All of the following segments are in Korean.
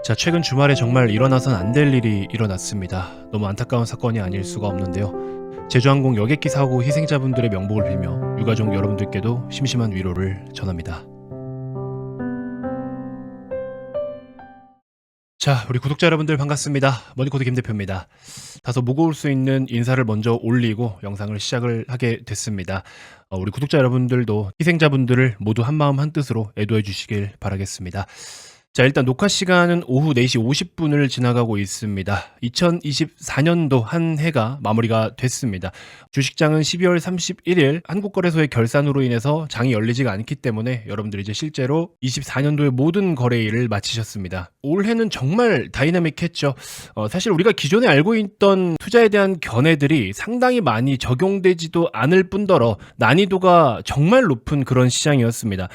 자, 최근 주말에 정말 일어나선 안 될 일이 일어났습니다. 너무 안타까운 사건이 아닐 수가 없는데요. 제주항공 여객기 사고 희생자분들의 명복을 빌며 유가족 여러분들께도 심심한 위로를 전합니다. 자, 우리 구독자 여러분들 반갑습니다. 머니코드 김대표입니다. 다소 무거울 수 있는 인사를 먼저 올리고 영상을 시작을 하게 됐습니다. 우리 구독자 여러분들도 희생자분들을 모두 한마음 한뜻으로 애도해 주시길 바라겠습니다. 자, 일단 녹화 시간은 오후 4시 50분을 지나가고 있습니다. 2024년도 한 해가 마무리가 됐습니다. 주식장은 12월 31일 한국거래소의 결산으로 인해서 장이 열리지가 않기 때문에 여러분들이 이제 실제로 24년도의 모든 거래일을 마치셨습니다. 올해는 정말 다이나믹했죠. 사실 우리가 기존에 알고 있던 투자에 대한 견해들이 상당히 많이 적용되지도 않을 뿐더러 난이도가 정말 높은 그런 시장이었습니다.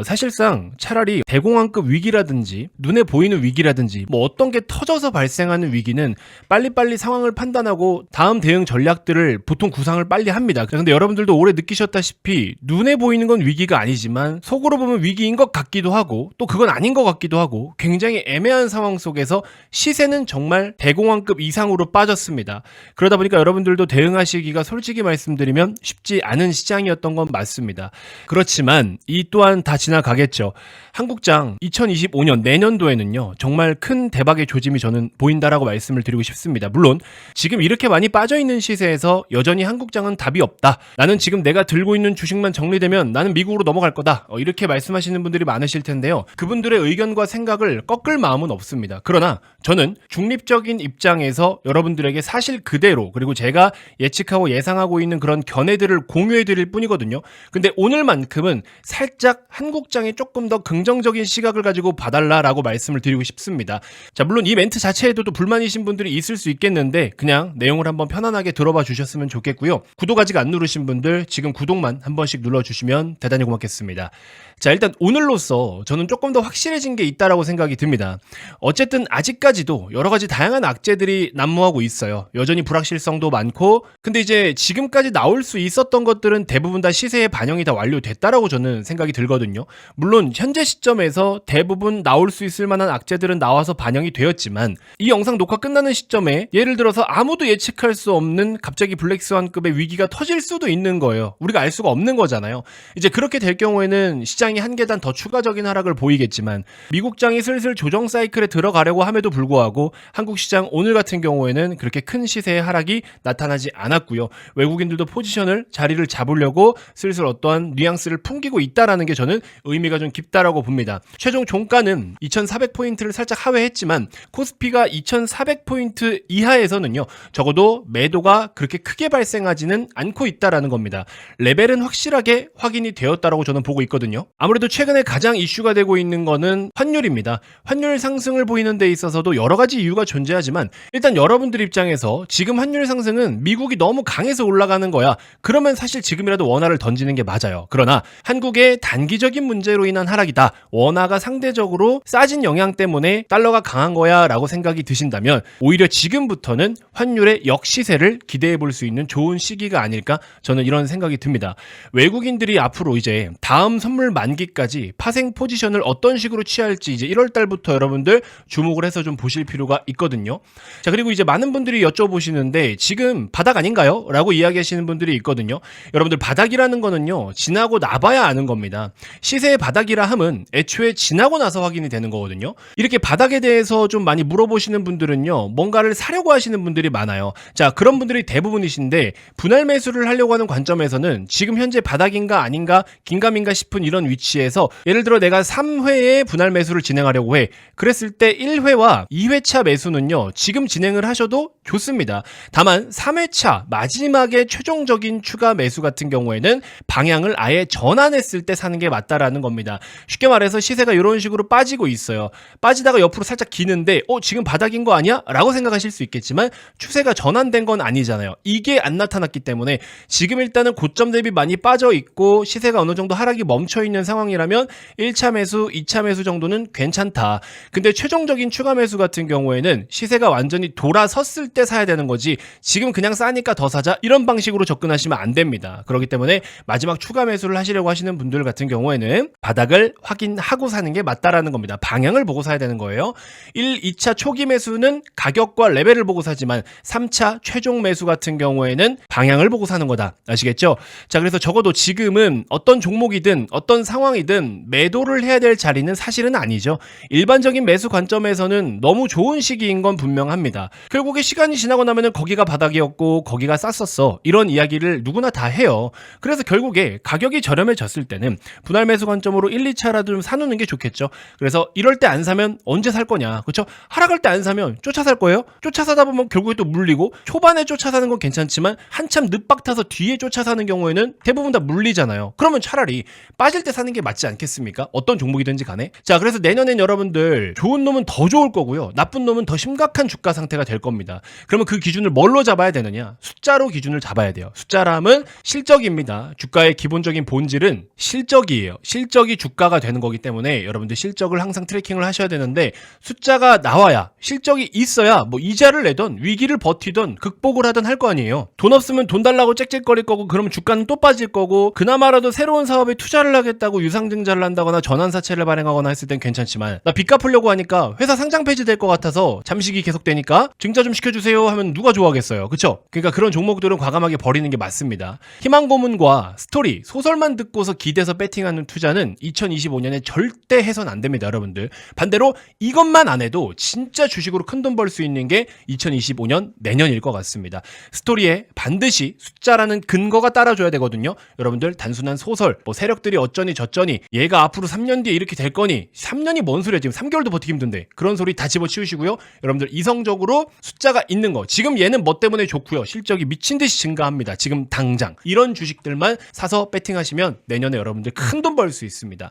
사실상 차라리 대공황급 위기라든지 눈에 보이는 위기라든지 뭐 어떤 게 터져서 발생하는 위기는 빨리빨리 상황을 판단하고 다음 대응 전략들을 보통 구상을 빨리 합니다. 근데 여러분들도 올해 느끼셨다시피 눈에 보이는 건 위기가 아니지만 속으로 보면 위기인 것 같기도 하고 또 그건 아닌 것 같기도 하고 굉장히 애매한 상황 속에서 시세는 정말 대공황급 이상으로 빠졌습니다. 그러다 보니까 여러분들도 대응하시기가 솔직히 말씀드리면 쉽지 않은 시장이었던 건 맞습니다. 그렇지만 이 또한 다 지나가겠죠. 한국장 2025년 내년도에는요 정말 큰 대박의 조짐이 저는 보인다라고 말씀을 드리고 싶습니다. 물론 지금 이렇게 많이 빠져있는 시세에서 여전히 한국장은 답이 없다. 나는 지금 내가 들고 있는 주식만 정리되면 나는 미국으로 넘어갈 거다. 이렇게 말씀하시는 분들이 많으실 텐데요. 그분들의 의견과 생각을 꺾을 마음은 없습니다. 그러나 저는 중립적인 입장에서 여러분들에게 사실 그대로 그리고 제가 예측하고 예상하고 있는 그런 견해들을 공유해 드릴 뿐이거든요. 근데 오늘만큼은 살짝 한국장에 조금 더 긍정적인 시각을 가지고 봐달라라고 말씀을 드리고 싶습니다. 자, 물론 이 멘트 자체에도 또 불만이신 분들이 있을 수 있겠는데 그냥 내용을 한번 편안하게 들어봐 주셨으면 좋겠고요. 구독 아직 안 누르신 분들 지금 구독만 한 번씩 눌러주시면 대단히 고맙겠습니다. 자, 일단 오늘로써 저는 조금 더 확실해진 게 있다라고 생각이 듭니다. 어쨌든 아직까지도 여러 가지 다양한 악재들이 난무하고 있어요. 여전히 불확실성도 많고 근데 이제 지금까지 나올 수 있었던 것들은 대부분 다 시세에 반영이 다 완료됐다라고 저는 생각이 들거든요. 물론 현재 시점에서 대부분 나올 수 있을 만한 악재들은 나와서 반영이 되었지만 이 영상 녹화 끝나는 시점에 예를 들어서 아무도 예측할 수 없는 갑자기 블랙스완급의 위기가 터질 수도 있는 거예요. 우리가 알 수가 없는 거잖아요. 이제 그렇게 될 경우에는 시장이 한 계단 더 추가적인 하락을 보이겠지만 미국장이 슬슬 조정 사이클에 들어가려고 함에도 불구하고 한국 시장 오늘 같은 경우에는 그렇게 큰 시세의 하락이 나타나지 않았고요. 외국인들도 포지션을 자리를 잡으려고 슬슬 어떠한 뉘앙스를 풍기고 있다라는 게 저는 의미가 좀 깊다라고 봅니다. 최종 종가는 2400포인트를 살짝 하회했지만 코스피가 2400포인트 이하에서는요 적어도 매도가 그렇게 크게 발생하지는 않고 있다라는 겁니다. 레벨은 확실하게 확인이 되었다라고 저는 보고 있거든요. 아무래도 최근에 가장 이슈가 되고 있는 거는 환율입니다. 환율 상승을 보이는 데 있어서도 여러 가지 이유가 존재하지만 일단 여러분들 입장에서 지금 환율 상승은 미국이 너무 강해서 올라가는 거야. 그러면 사실 지금이라도 원화를 던지는 게 맞아요. 그러나 한국의 단기적인 문제로 인한 하락이다. 원화가 상대적으로 싸진 영향 때문에 달러가 강한 거야 라고 생각이 드신다면 오히려 지금부터는 환율의 역시세를 기대해 볼 수 있는 좋은 시기가 아닐까 저는 이런 생각이 듭니다. 외국인들이 앞으로 이제 다음 선물 만기까지 파생 포지션을 어떤 식으로 취할지 이제 1월 달부터 여러분들 주목을 해서 좀 보실 필요가 있거든요. 자, 그리고 이제 많은 분들이 여쭤보시는데 지금 바닥 아닌가요? 라고 이야기하시는 분들이 있거든요. 여러분들 바닥이라는 거는요 지나고 나봐야 아는 겁니다. 시세의 바닥이라 함은 애초에 지나고 나서 확인이 되는 거거든요. 이렇게 바닥에 대해서 좀 많이 물어보시는 분들은요 뭔가를 사려고 하시는 분들이 많아요. 자, 그런 분들이 대부분이신데 분할 매수를 하려고 하는 관점에서는 지금 현재 바닥인가 아닌가 긴가민가 싶은 이런 위치에서 예를 들어 내가 3회에 분할 매수를 진행하려고 해. 그랬을 때 1회와 2회차 매수는요 지금 진행을 하셔도 좋습니다. 다만 3회차 마지막에 최종적인 추가 매수 같은 경우에는 방향을 아예 전환했을 때 사는 게 맞다라는 겁니다. 쉽게 말해서 시세가 이런 식으로 빠지고 있어요. 빠지다가 옆으로 살짝 기는데 지금 바닥인 거 아니야? 라고 생각하실 수 있겠지만 추세가 전환된 건 아니잖아요. 이게 안 나타났기 때문에 지금 일단은 고점 대비 많이 빠져 있고 시세가 어느 정도 하락이 멈춰 있는 상황이라면 1차 매수, 2차 매수 정도는 괜찮다. 근데 최종적인 추가 매수 같은 경우에는 시세가 완전히 돌아섰을 때 사야 되는 거지 지금 그냥 싸니까 더 사자 이런 방식으로 접근하시면 안 됩니다. 그렇기 때문에 마지막 추가 매수를 하시려고 하시는 분들 같은 경우에는 경우에는 바닥을 확인하고 사는 게 맞다라는 겁니다. 방향을 보고 사야 되는 거예요. 1, 2차 초기 매수는 가격과 레벨을 보고 사지만 3차 최종 매수 같은 경우에는 방향을 보고 사는 거다. 아시겠죠? 자, 그래서 적어도 지금은 어떤 종목이든 어떤 상황이든 매도를 해야 될 자리는 사실은 아니죠. 일반적인 매수 관점에서는 너무 좋은 시기인 건 분명합니다. 결국에 시간이 지나고 나면은 거기가 바닥이었고 거기가 쌌었어. 이런 이야기를 누구나 다 해요. 그래서 결국에 가격이 저렴해졌을 때는 분할 매수 관점으로 1, 2차라도 좀 사놓는 게 좋겠죠. 그래서 이럴 때 안 사면 언제 살 거냐. 그렇죠? 하락할 때 안 사면 쫓아 살 거예요? 쫓아 사다 보면 결국에 또 물리고 초반에 쫓아 사는 건 괜찮지만 한참 늦박 타서 뒤에 쫓아 사는 경우에는 대부분 다 물리잖아요. 그러면 차라리 빠질 때 사는 게 맞지 않겠습니까? 어떤 종목이든지 간에. 자, 그래서 내년엔 여러분들 좋은 놈은 더 좋을 거고요. 나쁜 놈은 더 심각한 주가 상태가 될 겁니다. 그러면 그 기준을 뭘로 잡아야 되느냐? 숫자로 기준을 잡아야 돼요. 숫자람은 실적입니다. 주가의 기본적인 본질은 실적이에요. 실적이 주가가 되는 거기 때문에 여러분들 실적을 항상 트래킹을 하셔야 되는데 숫자가 나와야 실적이 있어야 뭐 이자를 내던 위기를 버티던 극복을 하던 할 거 아니에요. 돈 없으면 돈 달라고 짹짹거릴 거고 그러면 주가는 또 빠질 거고 그나마라도 새로운 사업에 투자를 하겠다고 유상증자를 한다거나 전환사채를 발행하거나 했을 땐 괜찮지만 나 빚 갚으려고 하니까 회사 상장 폐지될 것 같아서 잠식이 계속되니까 증자 좀 시켜주세요 하면 누가 좋아하겠어요. 그쵸? 그러니까 그런 종목들은 과감하게 버리는 게 맞습니다. 희망고문과 스토리, 소설만 듣고서 기대서 배팅하는 투자는 2025년에 절대 해선 안 됩니다. 여러분들. 반대로 이것만 안 해도 진짜 주식으로 큰돈 벌 수 있는 게 2025년 내년일 것 같습니다. 스토리에 반드시 숫자라는 근거가 따라줘야 되거든요. 여러분들 단순한 소설, 뭐 세력들이 어쩌니 저쩌니 얘가 앞으로 3년 뒤에 이렇게 될 거니 3년이 뭔 소리야 지금 3개월도 버티기 힘든데 그런 소리 다 집어치우시고요. 여러분들 이성적으로 숫자가 있는 거 지금 얘는 뭐 때문에 좋고요. 실적이 미친 듯이 증가합니다. 지금 당장 이런 주식들만 사서 배팅하시면 내년에 여러분들 큰 돈 벌 수 있습니다.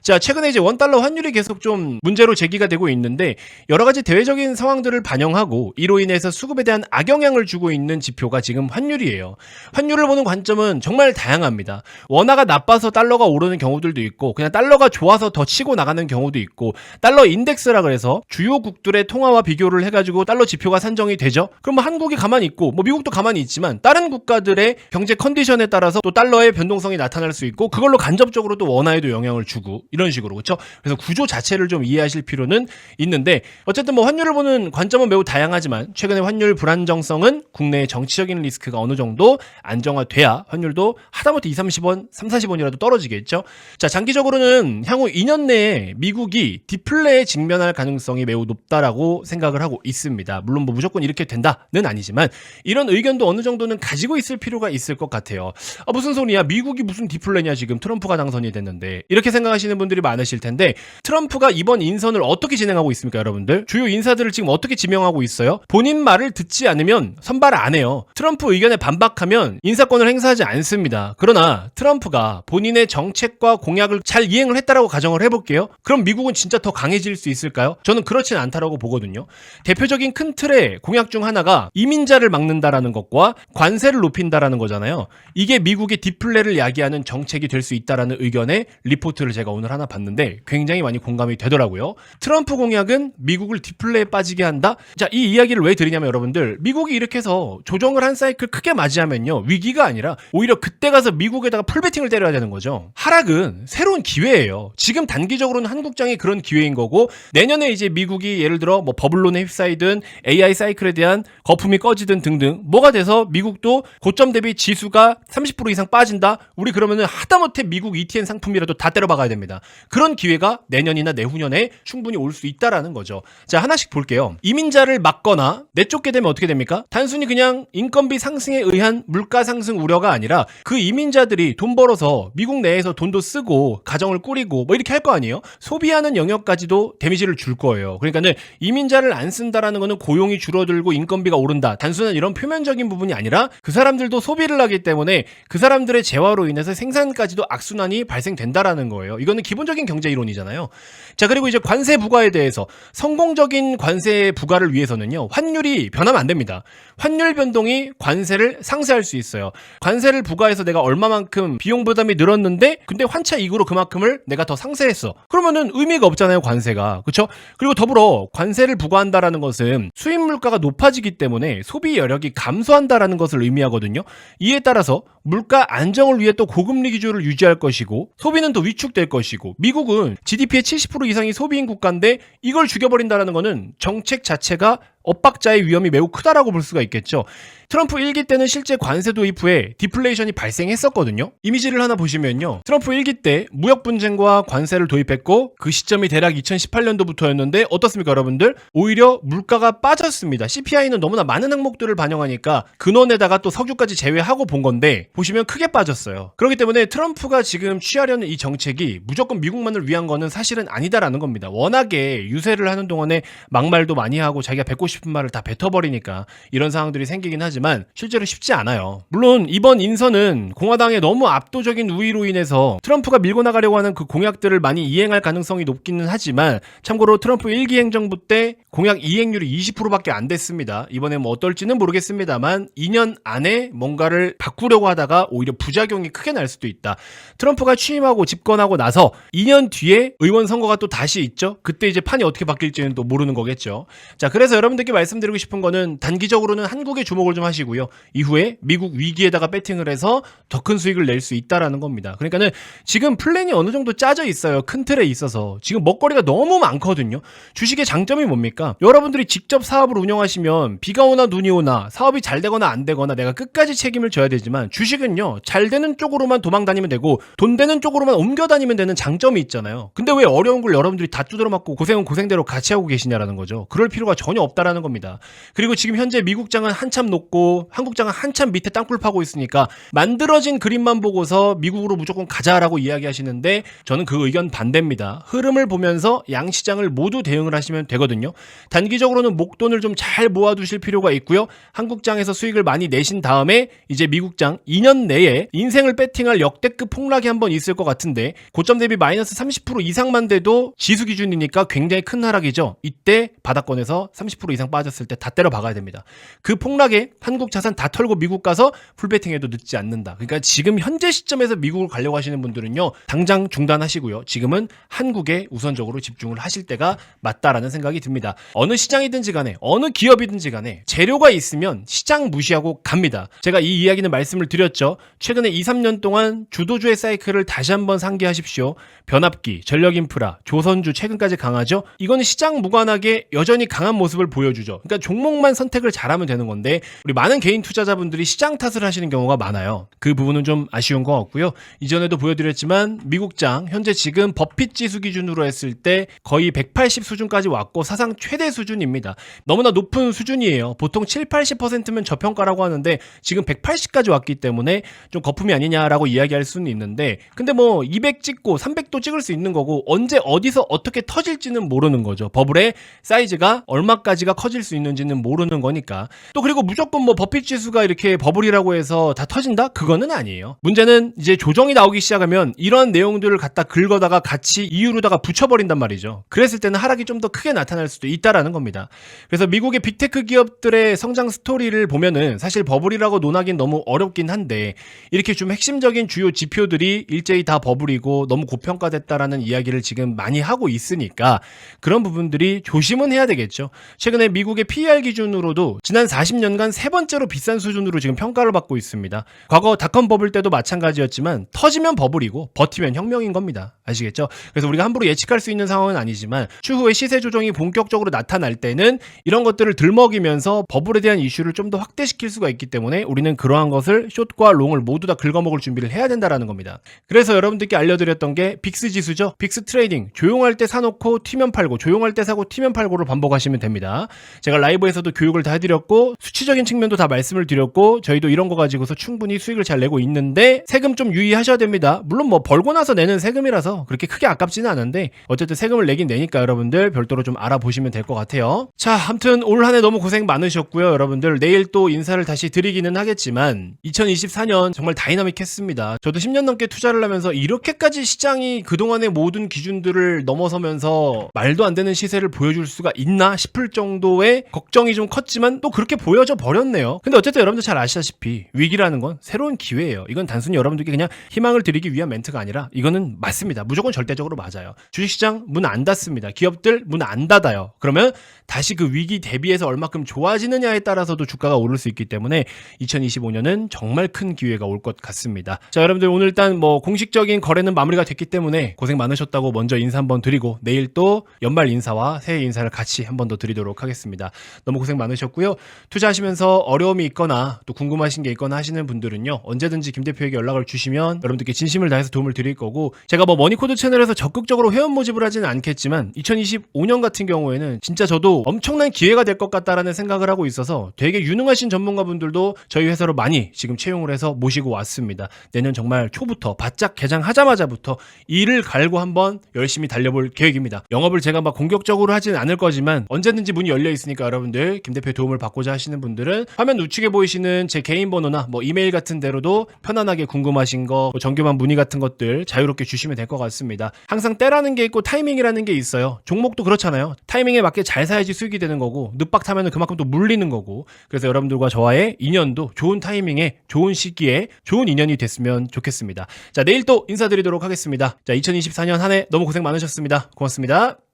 자, 최근에 이제 원달러 환율이 계속 좀 문제로 제기가 되고 있는데 여러 가지 대외적인 상황들을 반영하고 이로 인해서 수급에 대한 악영향을 주고 있는 지표가 지금 환율이에요. 환율을 보는 관점은 정말 다양합니다. 원화가 나빠서 달러가 오르는 경우들도 있고 그냥 달러가 좋아서 더 치고 나가는 경우도 있고 달러 인덱스라 그래서 주요국들의 통화와 비교를 해가지고 달러 지표가 산정이 되죠. 그럼 뭐 한국이 가만히 있고 뭐 미국도 가만히 있지만 다른 국가들의 경제 컨디션에 따라서 또 달러의 변동성이 나타날 수 있고 그걸로 간접적으로 또 원화에도 영향을 주고 이런 식으로 그렇죠. 그래서 구조 자체를 좀 이해하실 필요는 있는데 어쨌든 뭐 환율을 보는 관점은 매우 다양하지만 최근에 환율 불안정성은 국내의 정치적인 리스크가 어느 정도 안정화돼야 환율도 하다못해 2-30원, 3-40원이라도 떨어지겠죠. 자, 장기적으로는 향후 2년 내에 미국이 디플레에 직면할 가능성이 매우 높다라고 생각을 하고 있습니다. 물론 뭐 무조건 이렇게 된다는 아니지만 이런 의견도 어느 정도는 가지고 있을 필요가 있을 것 같아요. 무슨 소리야? 미국이 무슨 디플레냐 지금 트럼프가 당선이 됐는데 이렇게 생각하시는 분들이 많으실 텐데 트럼프가 이번 인선을 어떻게 진행하고 있습니까, 여러분들? 주요 인사들을 지금 어떻게 지명하고 있어요? 본인 말을 듣지 않으면 선발 안 해요. 트럼프 의견에 반박하면 인사권을 행사하지 않습니다. 그러나 트럼프가 본인의 정책과 공약을 잘 이행을 했다라고 가정을 해볼게요. 그럼 미국은 진짜 더 강해질 수 있을까요? 저는 그렇진 않다라고 보거든요. 대표적인 큰 틀의 공약 중 하나가 이민자를 막는다라는 것과 관세를 높인다라는 거잖아요. 이게 미국의 디플레를 야기하는 정책이 될 수 있다라는 의견의 리포트를 제가 오늘 하나 봤는데 굉장히 많이 공감이 되더라고요. 트럼프 공약은 미국을 디플레에 빠지게 한다? 자, 이 이야기를 왜 드리냐면 여러분들 미국이 이렇게 해서 조정을 한 사이클 크게 맞이하면요. 위기가 아니라 오히려 그때 가서 미국에다가 풀베팅을 때려야 되는 거죠. 하락은 새로운 기회예요. 지금 단기적으로는 한국장이 그런 기회인 거고 내년에 이제 미국이 예를 들어 뭐 버블론에 휩싸이든 AI 사이클에 대한 거품이 꺼지든 등등 뭐가 돼서 미국도 고점 대비 지수가 30% 이상 빠진다? 우리 그러면은 하다못해 미국 ETN 상품이라도 다 때려박아야 됩니다. 그런 기회가 내년이나 내후년에 충분히 올 수 있다라는 거죠. 자, 하나씩 볼게요. 이민자를 막거나 내쫓게 되면 어떻게 됩니까? 단순히 그냥 인건비 상승에 의한 물가 상승 우려가 아니라 그 이민자들이 돈 벌어서 미국 내에서 돈도 쓰고 가정을 꾸리고 뭐 이렇게 할 거 아니에요? 소비하는 영역까지도 데미지를 줄 거예요. 그러니까는 이민자를 안 쓴다라는 거는 고용이 줄어들고 인건비가 오른다. 단순한 이런 표면적인 부분이 아니라 그 사람들도 소비를 하기 때문에 그 사람들의 재화로 인해서 생산까지도 악순환이 발생된다라는 거예요. 이거는 기본적인 경제 이론이잖아요. 자, 그리고 이제 관세 부과에 대해서 성공적인 관세 부과를 위해서는요. 환율이 변하면 안 됩니다. 환율 변동이 관세를 상쇄할 수 있어요. 관세를 부과해서 내가 얼마만큼 비용 부담이 늘었는데 근데 환차 이익으로 그만큼을 내가 더 상쇄했어. 그러면은 의미가 없잖아요, 관세가. 그렇죠? 그리고 더불어 관세를 부과한다라는 것은 수입 물가가 높아지기 때문에 소비 여력이 감소한다라는 것을 의미하거든요. 이에 따라서 물가 안정을 위해 또 고금리 기조를 유지할 것이고 것이고 소비는 더 위축될 것이고 미국은 GDP의 70% 이상이 소비인 국가인데 이걸 죽여버린다는 거는 정책 자체가 엇박자의 위험이 매우 크다라고 볼 수가 있겠죠. 트럼프 1기 때는 실제 관세 도입 후에 디플레이션이 발생했었거든요. 이미지를 하나 보시면요. 트럼프 1기 때 무역 분쟁과 관세를 도입했고 그 시점이 대략 2018년도부터였는데 어떻습니까 여러분들? 오히려 물가가 빠졌습니다. CPI는 너무나 많은 항목들을 반영하니까 근원에다가 또 석유까지 제외하고 본 건데 보시면 크게 빠졌어요. 그렇기 때문에 트럼프가 지금 취하려는 이 정책이 무조건 미국만을 위한 거는 사실은 아니다라는 겁니다. 워낙에 유세를 하는 동안에 막말도 많이 하고 자기가 뱉고 싶은 말을 다 뱉어버리니까 이런 상황들이 생기긴 하지만 실제로 쉽지 않아요. 물론 이번 인선은 공화당의 너무 압도적인 우위로 인해서 트럼프가 밀고 나가려고 하는 그 공약들을 많이 이행할 가능성이 높기는 하지만 참고로 트럼프 1기 행정부 때 공약 이행률이 20%밖에 안 됐습니다. 이번에 뭐 어떨지는 모르겠습니다만 2년 안에 뭔가를 바꾸려고 하다가 오히려 부작용이 크게 날 수도 있다. 트럼프가 취임하고 집권하고 나서 2년 뒤에 의원 선거가 또 다시 있죠. 그때 이제 판이 어떻게 바뀔지는 또 모르는 거겠죠. 자, 그래서 여러분들께 말씀드리고 싶은 거는 단기적으로는 한국에 주목을 좀 하시고요. 이후에 미국 위기에다가 배팅을 해서 더 큰 수익을 낼 수 있다라는 겁니다. 그러니까는 지금 플랜이 어느 정도 짜져 있어요. 큰 틀에 있어서. 지금 먹거리가 너무 많거든요. 주식의 장점이 뭡니까? 여러분들이 직접 사업을 운영하시면 비가 오나 눈이 오나 사업이 잘 되거나 안 되거나 내가 끝까지 책임을 져야 되지만 주식은요. 잘 되는 쪽으로만 도망 다니면 되고 돈 되는 쪽으로만 옮겨 다니면 되는 장점이 있잖아요. 근데 왜 어려운 걸 여러분들이 다 두드려 맞고 고생은 고생대로 같이 하고 계시냐라는 거죠. 그럴 필요가 전혀 없다라는 겁니다. 그리고 지금 현재 미국장은 한참 높고 한국장은 한참 밑에 땅굴 파고 있으니까 만들어진 그림만 보고서 미국으로 무조건 가자라고 이야기하시는데 저는 그 의견 반대입니다. 흐름을 보면서 양시장을 모두 대응을 하시면 되거든요. 단기적으로는 목돈을 좀 잘 모아두실 필요가 있고요. 한국장에서 수익을 많이 내신 다음에 이제 미국장 2년 내에 인생을 배팅할 역대급 폭락이 한번 있을 것 같은데 고점 대비 마이너스 30% 이상만 돼도 지수 기준이니까 굉장히 큰 하락이죠. 이때 바닥권에서 30% 이상 빠졌을 때 다 때려 박아야 됩니다. 그 폭락에 한국 자산 다 털고 미국 가서 풀배팅해도 늦지 않는다. 그러니까 지금 현재 시점에서 미국을 가려고 하시는 분들은요. 당장 중단하시고요. 지금은 한국에 우선적으로 집중을 하실 때가 맞다라는 생각이 듭니다. 어느 시장이든지 간에 어느 기업이든지 간에 재료가 있으면 시장 무시하고 갑니다. 제가 이 이야기는 말씀을 드렸죠. 최근에 2, 3년 동안 주도주의 사이클을 다시 한번 상기하십시오. 변압기, 전력인프라, 조선주 최근까지 강하죠. 이건 시장 무관하게 여전히 강한 모습을 보여주죠. 그러니까 종목만 선택을 잘하면 되는 건데 우리 많은 개인 투자자분들이 시장 탓을 하시는 경우가 많아요. 그 부분은 좀 아쉬운 것 같고요. 이전에도 보여드렸지만 미국장 현재 지금 버핏 지수 기준으로 했을 때 거의 180 수준까지 왔고 사상 최대 수준입니다. 너무나 높은 수준이에요. 보통 7, 80%면 저평가라고 하는데 지금 180까지 왔기 때문에 좀 거품이 아니냐라고 이야기할 수는 있는데 근데 뭐 200 찍고 300도 찍을 수 있는 거고 언제 어디서 어떻게 터질지는 모르는 거죠. 버블의 사이즈가 얼마까지가 커질 수 있는지는 모르는 거니까. 또 그리고 무조건 뭐 버핏 지수가 이렇게 버블이라고 해서 다 터진다? 그거는 아니에요. 문제는 이제 조정이 나오기 시작하면 이런 내용들을 갖다 긁어다가 같이 이유로다가 붙여버린단 말이죠. 그랬을 때는 하락이 좀 더 크게 나타날 수도 있다라는 겁니다. 그래서 미국의 빅테크 기업들의 성장 스토리를 보면은 사실 버블이라고 논하긴 너무 어렵긴 한데 이렇게 좀 핵심적인 주요 지표들이 일제히 다 버블이고 너무 고평가됐다라는 이야기를 지금 많이 하고 있으니까 그런 부분들이 조심은 해야 되겠죠. 최근에 미국의 PER 기준으로도 지난 40년간 세 번째로 비싼 수준으로 지금 평가를 받고 있습니다. 과거 닷컴 버블 때도 마찬가지였지만 터지면 버블이고 버티면 혁명인 겁니다. 아시겠죠? 그래서 우리가 함부로 예측할 수 있는 상황은 아니지만 추후에 시세 조정이 본격적으로 나타날 때는 이런 것들을 들먹이면서 버블에 대한 이슈를 좀 더 확대시킬 수가 있기 때문에 우리는 그러한 것을 숏과 롱을 모두 다 긁어먹을 준비를 해야 된다라는 겁니다. 그래서 여러분들께 알려드렸던 게 빅스 지수죠. 빅스 트레이딩. 조용할 때 사놓고 튀면 팔고 조용할 때 사고 튀면 팔고를 반복하시면 됩니다. 제가 라이브에서도 교육을 다 해드렸고 수치적인 측면도 다 말씀을 드렸고 저희도 이런 거 가지고서 충분히 수익을 잘 내고 있는데 세금 좀 유의하셔야 됩니다. 물론 뭐 벌고 나서 내는 세금이라서 그렇게 크게 아깝지는 않은데 어쨌든 세금을 내긴 내니까 여러분들 별도로 좀 알아보시면 될 것 같아요. 자, 아무튼 올 한 해 너무 고생 많으셨고요. 여러분들 내일 또 인사를 다시 드리기는 하겠지만 2024년 정말 다이나믹했습니다. 저도 10년 넘게 투자를 하면서 이렇게까지 시장이 그동안의 모든 기준들을 넘어서면서 말도 안 되는 시세를 보여줄 수가 있나 싶을 정도 정도의 걱정이 좀 컸지만 또 그렇게 보여져 버렸네요. 근데 어쨌든 여러분들 잘 아시다시피 위기라는 건 새로운 기회예요. 이건 단순히 여러분들께 그냥 희망을 드리기 위한 멘트가 아니라 이거는 맞습니다. 무조건 절대적으로 맞아요. 주식시장 문 안 닫습니다. 기업들 문 안 닫아요. 그러면 다시 그 위기 대비해서 얼마큼 좋아지느냐에 따라서도 주가가 오를 수 있기 때문에 2025년은 정말 큰 기회가 올 것 같습니다. 자, 여러분들 오늘 일단 뭐 공식적인 거래는 마무리가 됐기 때문에 고생 많으셨다고 먼저 인사 한번 드리고 내일 또 연말 인사와 새해 인사를 같이 한번 더 드리도록 하겠습니다. 너무 고생 많으셨고요. 투자하시면서 어려움이 있거나 또 궁금하신 게 있거나 하시는 분들은요, 언제든지 김 대표에게 연락을 주시면 여러분들께 진심을 다해서 도움을 드릴 거고, 제가 뭐 머니코드 채널에서 적극적으로 회원 모집을 하지는 않겠지만 2025년 같은 경우에는 진짜 저도 엄청난 기회가 될 것 같다라는 생각을 하고 있어서 되게 유능하신 전문가분들도 저희 회사로 많이 지금 채용을 해서 모시고 왔습니다. 내년 정말 초부터 바짝 개장하자마자부터 이를 갈고 한번 열심히 달려볼 계획입니다. 영업을 제가 막 공격적으로 하진 않을 거지만 언제든지 문이 열려 있으니까 여러분들 김 대표의 도움을 받고자 하시는 분들은 화면 우측에 보이시는 제 개인 번호나 뭐 이메일 같은 데로도 편안하게 궁금하신 거, 뭐 정교만 문의 같은 것들 자유롭게 주시면 될 것 같습니다. 항상 때라는 게 있고 타이밍이라는 게 있어요. 종목도 그렇잖아요. 타이밍에 맞게 잘 사야지 수익이 되는 거고, 늑박 타면은 그만큼 또 물리는 거고, 그래서 여러분들과 저와의 인연도 좋은 타이밍에 좋은 시기에 좋은 인연이 됐으면 좋겠습니다. 자, 내일 또 인사드리도록 하겠습니다. 자, 2024년 한 해 너무 고생 많으셨습니다. 고맙습니다.